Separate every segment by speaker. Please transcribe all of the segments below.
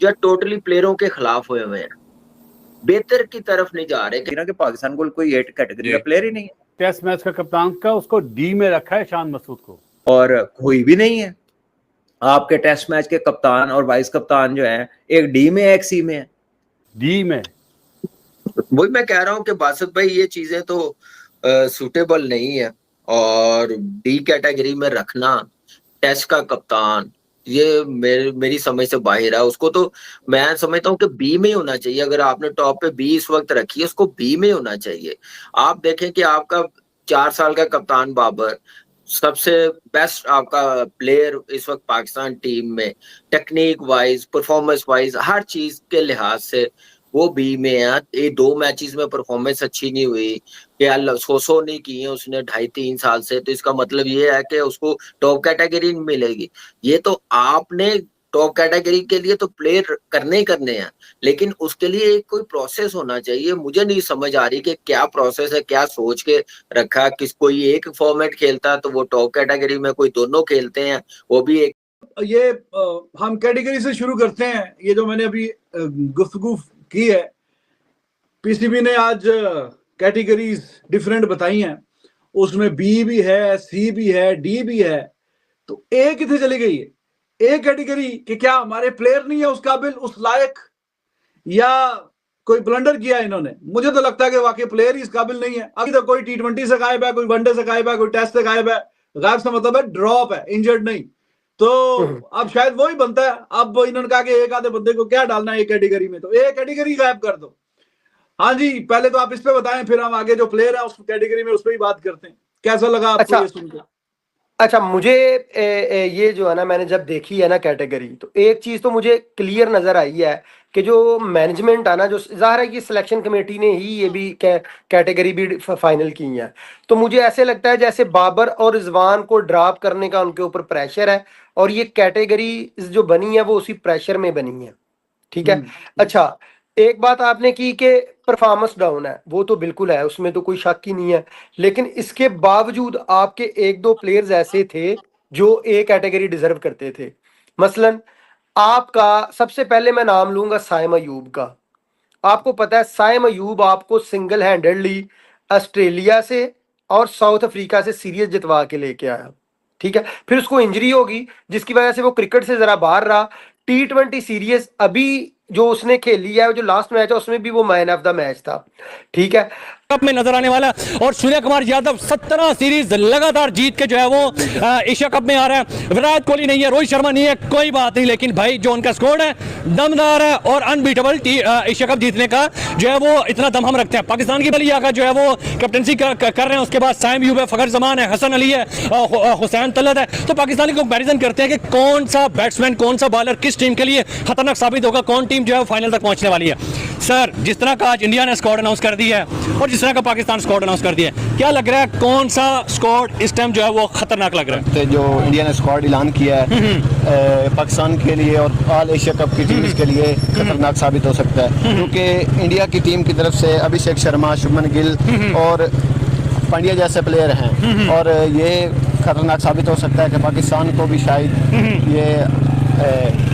Speaker 1: जो टोटली प्लेयरों के खिलाफ हुए हुए हैं, बेहतर की तरफ नहीं जा रहे
Speaker 2: कि पाकिस्तान को कोई 8 कैटेगरी का प्लेयर ही नहीं है।
Speaker 3: टेस्ट मैच का कप्तान का उसको डी में रखा है शान मसूद को,
Speaker 2: और कोई भी नहीं है। आपके टेस्ट मैच के कप्तान और वाइस कप्तान जो है, एक डी में है, एक सी में है।
Speaker 3: डी में
Speaker 1: वही मैं कह रहा हूँ कि बासित भाई ये चीजें तो सूटेबल नहीं है, और डी कैटेगरी में रखना टेस्ट का कप्तान ये मेरी समझ से बाहर है। उसको तो मैं समझता हूँ कि बी में ही होना चाहिए। अगर आपने टॉप पे बी इस वक्त रखी है, उसको बी में होना चाहिए। आप देखें कि आपका 4 साल का कप्तान बाबर सबसे बेस्ट आपका प्लेयर इस वक्त पाकिस्तान टीम में, टेक्निक वाइज, परफॉर्मेंस वाइज, हर चीज के लिहाज से वो बी में है। ये 2 मैचेस में परफॉर्मेंस अच्छी नहीं हुई, या सो नहीं की है उसने 2.5-3 साल से, तो इसका मतलब ये है कि उसको टॉप कैटेगरी नहीं मिलेगी। ये तो आपने टॉप कैटेगरी के लिए तो प्लेयर करने ही करने हैं, लेकिन उसके लिए एक कोई प्रोसेस होना चाहिए। मुझे नहीं समझ आ रही कि क्या प्रोसेस है, क्या सोच के रखा। किस कोई एक फॉर्मेट खेलता तो वो टॉप कैटेगरी में, कोई दोनों खेलते हैं वो भी एक।
Speaker 4: ये हम कैटेगरी से शुरू करते हैं। ये जो मैंने अभी गुफ्तगू की है, पीसीबी ने आज कैटेगरीज डिफरेंट बताई हैं, उसमें बी भी है, सी भी है, डी भी है, तो ए कितने चली गई है? ए कैटेगरी कि क्या हमारे प्लेयर नहीं है उस काबिल, उस लायक, या कोई ब्लंडर किया इन्होंने? मुझे तो लगता है कि वाकई प्लेयर ही इस काबिल नहीं है। अभी तो कोई T20 से गायब है, कोई वनडे से गायब है, कोई टेस्ट से गायब है। गायब से मतलब है ड्रॉप है, इंजर्ड नहीं। तो अब शायद वो ही बनता है। अब इन्होंने कहा कि एक आधे बंदे को क्या डालना है एक कैटेगरी में, तो एक कैटेगरी गायब कर दो। हाँ जी, पहले तो आप इस पे बताएं, फिर हम आगे जो प्लेयर है उस कैटेगरी में उस पर ही बात करते हैं। कैसा लगा आपको ये सुनकर?
Speaker 5: अच्छा, मुझे ये जो है ना, मैंने जब देखी है ना कैटेगरी, तो एक चीज तो मुझे क्लियर नजर आई है कि जो मैनेजमेंट है ना, जो जाहिर है कि सिलेक्शन कमेटी ने ही ये भी कैटेगरी भी फाइनल की है, तो मुझे ऐसे लगता है जैसे बाबर और रिजवान को ड्रॉप करने का उनके ऊपर प्रेशर है, और ये कैटेगरी जो बनी है वो उसी प्रेशर में बनी है। ठीक है। अच्छा, एक बात आपने की कि परफॉर्मेंस डाउन है, वो तो बिल्कुल है, उसमें तो कोई शक ही नहीं है, लेकिन इसके बावजूद आपके 1-2 प्लेयर्स ऐसे थे जो ए कैटेगरी डिजर्व करते थे। मसलन आपका सबसे पहले मैं नाम लूंगा साइम अयूब का। आपको पता है साइम अयूब आपको सिंगल हैंडेडली ऑस्ट्रेलिया से और साउथ अफ्रीका से सीरीज जितवा के लेके आया। ठीक है, फिर उसको इंजरी होगी जिसकी वजह से वो क्रिकेट से जरा बाहर रहा। T20 सीरीज अभी जो उसने खेली है, जो लास्ट मैच है, उसमें भी वो मैन ऑफ द मैच था। ठीक है,
Speaker 6: कप में नजर आने वाला, और सूर्य कुमार यादव 17 सीरीज लगातार जीत के जो है वो एशिया कप में आ रहा है। विराट कोहली नहीं है, रोहित शर्मा नहीं है, कोई बात नहीं, लेकिन भाई जो उनका स्कोर है दमदार है और अनबीटेबल। एशिया कप जीतने का जो है वो इतना दम हम रखते हैं। पाकिस्तान की बलिया का जो है वो कैप्टनसी कर रहे हैं, उसके बाद साइम अयूब है, फखर जमान है, हसन अली है, हुसैन तलत है। तो पाकिस्तानी को कंपैरिजन करते हैं कि कौन सा बैट्समैन, कौन सा बॉलर किस टीम के लिए खतरनाक साबित होगा, कौन टीम जो है फाइनल तक पहुंचने वाली है। सर, जिस तरह का आज इंडिया ने स्क्वाड अनाउंस कर दिया है और जिस तरह का पाकिस्तान स्क्वाड अनाउंस कर दिया है, क्या लग रहा है कौन सा स्क्वाड इस टाइम जो है वो खतरनाक लग रहा है?
Speaker 7: जो इंडिया ने स्क्वाड ऐलान किया है पाकिस्तान के लिए और ऑल एशिया कप की टीम के लिए खतरनाक साबित हो सकता है, क्योंकि इंडिया की टीम की तरफ से अभिषेक शर्मा, शुभमन गिल और पांड्या जैसे प्लेयर हैं, और ये खतरनाक साबित हो सकता है कि पाकिस्तान को भी शायद ये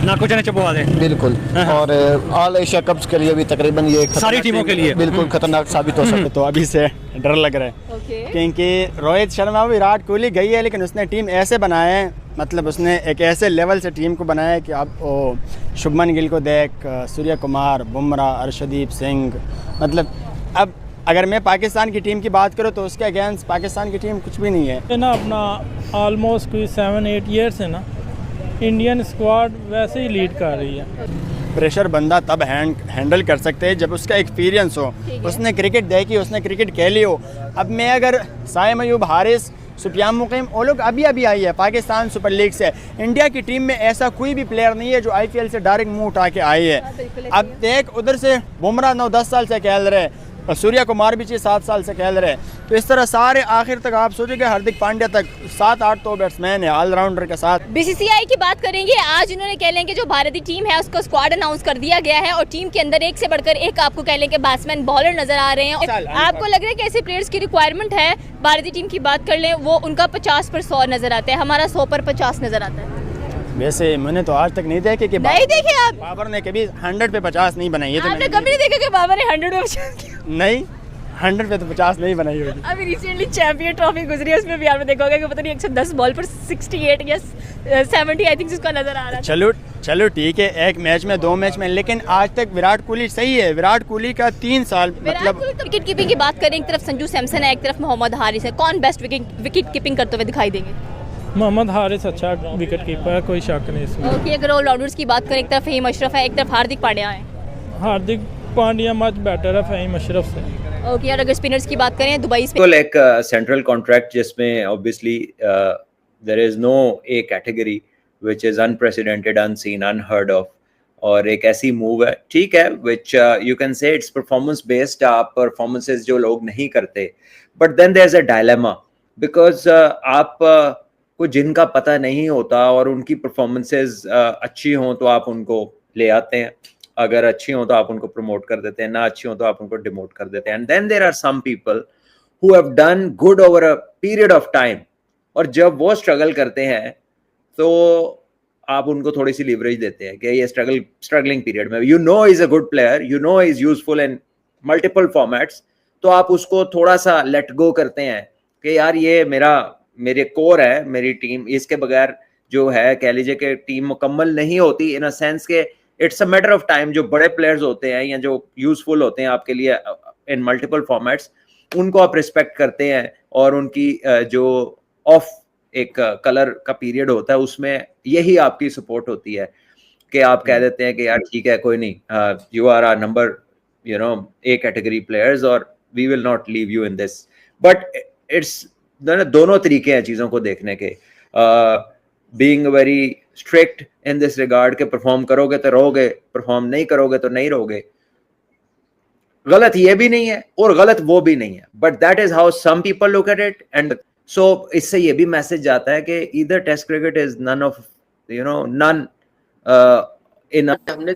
Speaker 6: ना कुछ ना चुपवा दे।
Speaker 7: बिल्कुल। और ऑल एशिया कप्स के लिए भी तकरीबन ये
Speaker 6: सारी टीमों के लिए
Speaker 7: बिल्कुल खतरनाक साबित हो सकता है।
Speaker 8: तो अभी से डर लग रहा है क्योंकि रोहित शर्मा, विराट कोहली गई है, लेकिन उसने टीम ऐसे बनाया है, मतलब उसने एक ऐसे लेवल से टीम को बनाया है कि आप शुभमन गिल को देख, सूर्य कुमार, बुमराह, अर्शदीप सिंह, मतलब अब अगर मैं पाकिस्तान की टीम की बात करूँ तो उसके अगेंस्ट पाकिस्तान की टीम कुछ भी नहीं है
Speaker 9: ना। अपना ऑलमोस्ट कोई 7-8 ईयर्स है ना, इंडियन स्क्वाड वैसे ही लीड कर रही है।
Speaker 8: प्रेशर बंदा तब हैंडल कर सकते हैं जब उसका एक्सपीरियंस हो, उसने क्रिकेट देखी, उसने क्रिकेट खेली हो। अब मैं अगर साइम अयूब, हारिस, सुफियान मुकीम, वो लोग अभी आई है पाकिस्तान सुपर लीग से। इंडिया की टीम में ऐसा कोई भी प्लेयर नहीं है जो IPL से डायरेक्ट मुंह उठा के आई है। अब देख, उधर से बुमराह 9-10 साल से खेल रहे, और सूर्य कुमार भी 7 साल से खेल रहे, तो इस तरह सारे आखिर तक आप सोचेंगे हार्दिक पांड्या तक 7-8 तो बैट्समैन है ऑलराउंडर के साथ।
Speaker 10: BCCI की बात करेंगे, आज इन्होंने कह लें कि जो भारतीय टीम है उसको स्क्वाड अनाउंस कर दिया गया है, और टीम के अंदर एक से बढ़कर एक आपको कह लें कि बैट्समैन, बॉलर नजर आ रहे हैं। आपको लग रहा है कि ऐसे प्लेयर्स की रिक्वायरमेंट है? भारतीय टीम की बात कर लें, वो उनका 50 पर 100 नजर आता है, हमारा 100 पर 50 नजर आता है।
Speaker 8: वैसे मैंने तो आज तक नहीं देखे कि
Speaker 10: नहीं देखे आप?
Speaker 8: बाबर ने कभी 100 पे 50 नहीं बनाई है, तो
Speaker 10: आपने
Speaker 8: मैंने
Speaker 10: कभी नहीं देखा कि बाबर ने 100 में 50 किया?
Speaker 8: नहीं 100 पे तो 50 नहीं बनाई होगी।
Speaker 10: अभी रिसेंटली चैंपियन ट्रॉफी गुजरी है, उसमें भी आपने देखा होगा कि पता नहीं 110 बॉल पर 68 या 70 आई थिंक उसका नजर आ रहा था।
Speaker 8: चलो ठीक है, एक मैच में 2 मैच में, लेकिन आज तक विराट कोहली सही है। विराट कोहली का 3 साल मतलब
Speaker 10: विकेट कीपिंग की बात करें, एक तरफ संजू सैमसन है, एक तरफ मोहम्मद हारिस है, कौन बेस्ट विकेट कीपिंग करते हुए दिखाई देंगे?
Speaker 9: मोहम्मद हारिस अच्छा विकेट कीपर है, कोई शक नहीं इसमें।
Speaker 10: ओके, अगर ऑलराउंडर्स की बात करें, एक तरफ फहीम अशरफ है, एक तरफ हार्दिक पांड्या है।
Speaker 9: हार्दिक पांड्या मच बेटर है फहीम अशरफ से।
Speaker 10: ओके, और अगर स्पिनर्स की बात करें, दुबई
Speaker 2: तो एक सेंट्रल कॉन्ट्रैक्ट जिसमें obviously there is no a category which is unprecedented, unseen, unheard of, और एक ऐसी मूव है, ठीक है, which you can say it's performance based, आप परफॉर्मेंसेस जो लोग नहीं करते, but then there is a dilemma because आप को जिनका पता नहीं होता और उनकी परफॉर्मेंसेस अच्छी हों तो आप उनको ले आते हैं, अगर अच्छी हो तो आप उनको प्रमोट कर देते हैं, ना अच्छी हो तो आप उनको डिमोट कर देते हैं। And then there are some people who have done good over a period of time, और जब वो स्ट्रगल करते हैं तो आप उनको थोड़ी सी लीवरेज देते हैं कि ये स्ट्रगलिंग पीरियड में you know is a good player, you know is useful in multiple formats, तो आप उसको थोड़ा सा लेट गो करते हैं कि यार ये मेरे कोर है, मेरी टीम, इसके बगैर जो है कह लीजिए कि टीम मुकम्मल नहीं होती, इन अ सेंस के it's a matter of time. जो बड़े प्लेयर्स होते हैं या जो यूजफुल होते हैं आपके लिए इन मल्टीपल फॉर्मेट्स, उनको आप रिस्पेक्ट करते हैं, और उनकी जो ऑफ एक कलर का पीरियड होता है उसमें यही आपकी सपोर्ट होती है कि आप कह देते हैं कि यार ठीक है, कोई नहीं, you are our number A category players और we will not leave you in this. But it's दोनों तरीके हैं चीज़ों को देखने के, being very strict in this regard के परफॉर्म करोगे तो रहोगे, परफॉर्म नहीं करोगे तो नहीं रहोगे। गलत ये भी नहीं है और गलत वो भी नहीं है, but that is how some people look at it. And so इससे ये भी मैसेज जाता है कि either test cricket is none of none in.
Speaker 1: हमने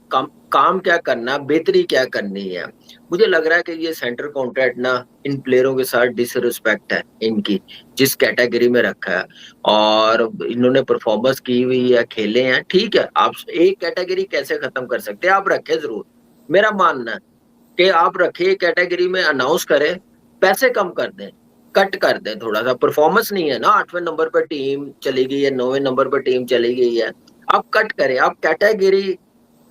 Speaker 1: काम क्या करना, बेहतरी क्या करनी है। मुझे लग रहा है कि ये सेंटर कॉन्ट्रैक्ट ना इन प्लेयरों के साथ डिसरिस्पेक्ट है इनकी, जिस कैटेगरी में रखा है, और इन्होंने परफॉर्मेंस की हुई है, खेले हैं, ठीक है। आप एक कैटेगरी कैसे खत्म कर सकते हैं? आप रखे जरूर, मेरा मानना है कि आप रखे कैटेगरी में, अनाउंस करें, पैसे कम कर दें, कट कर दें थोड़ा सा। परफॉर्मेंस नहीं है ना, 8वें नंबर पर टीम चली गई है, 9वें नंबर पर टीम चली गई है, आप कट करें। आप कैटेगरी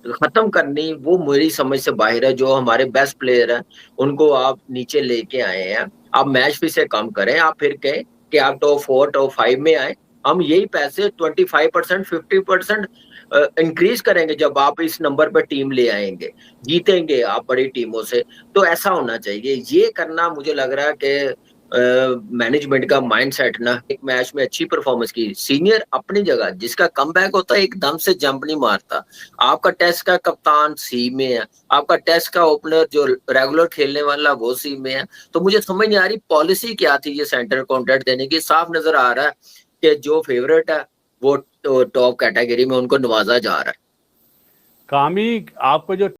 Speaker 1: खत्म करनी वो मेरी समझ से बाहर है। जो हमारे बेस्ट प्लेयर हैं उनको आप नीचे लेके आए हैं, आप मैच फी से कम करें। आप फिर कहें कि आप टॉप 4 टॉप 5 में आए, हम यही पैसे 25% 50% इंक्रीज करेंगे जब आप इस नंबर पर टीम ले आएंगे, जीतेंगे आप बड़ी टीमों से। तो ऐसा होना चाहिए। ये करना मुझे लग रहा है कि मैनेजमेंट का माइंडसेट ना, एक मैच में अच्छी परफॉर्मेंस की, सीनियर अपनी जगह, जिसका कमबैक होता है एकदम से जंप नहीं मारता। आपका टेस्ट का कप्तान सी में है, आपका टेस्ट का ओपनर जो रेगुलर खेलने वाला वो सी में है। तो मुझे समझ नहीं आ रही पॉलिसी क्या थी ये सेंटर कॉन्ट्रैक्ट देने की। साफ नजर आ रहा है कि जो फेवरेट है वो टॉप कैटेगरी में उनको नवाजा जा रहा है।
Speaker 3: कामी आपको जो